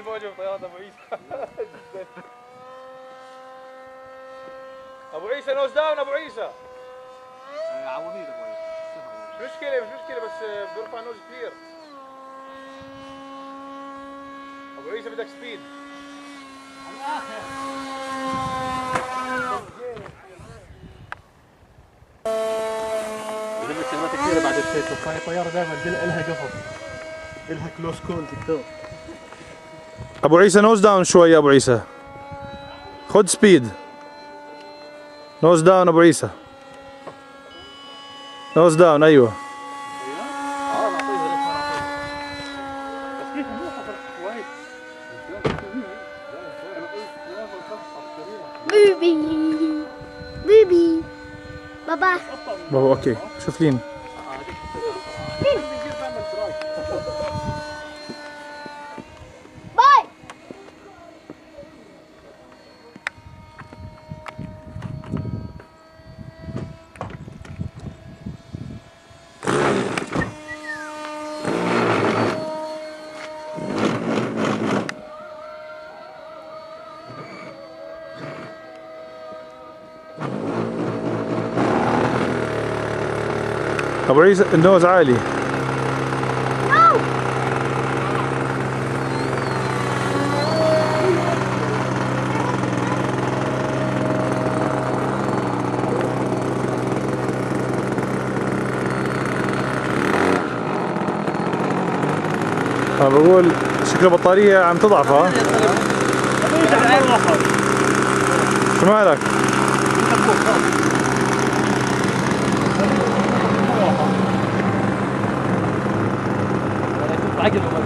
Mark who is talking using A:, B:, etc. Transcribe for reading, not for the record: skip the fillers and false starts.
A: الموجة بطيارات ابو عيسى. جدا. ابو عيسى نوز داون ابو عيسى.
B: عواميد ابو عيسى.
A: مش مشكلة بس بيرفع نوز كثير. ابو عيسى بدك سبيد.
B: على الاخر. بهمك شغلات كثيرة بعد التيك اوف، هاي الطيارة دائما لها قفص. لها كلوز كونتاكت.
A: ابو عيسى نوز داون شوي يا ابو عيسى. خد سبيد. نوز داون ابو عيسى. نوز داون ايوه.
C: بيبي بيبي بابا
A: بابا اوكي شوف لين.
C: باي.
A: ابو عيسى النوز عالي. انا بقول شكل البطارية عم تضعف. ها شو مالك؟
B: عقل وما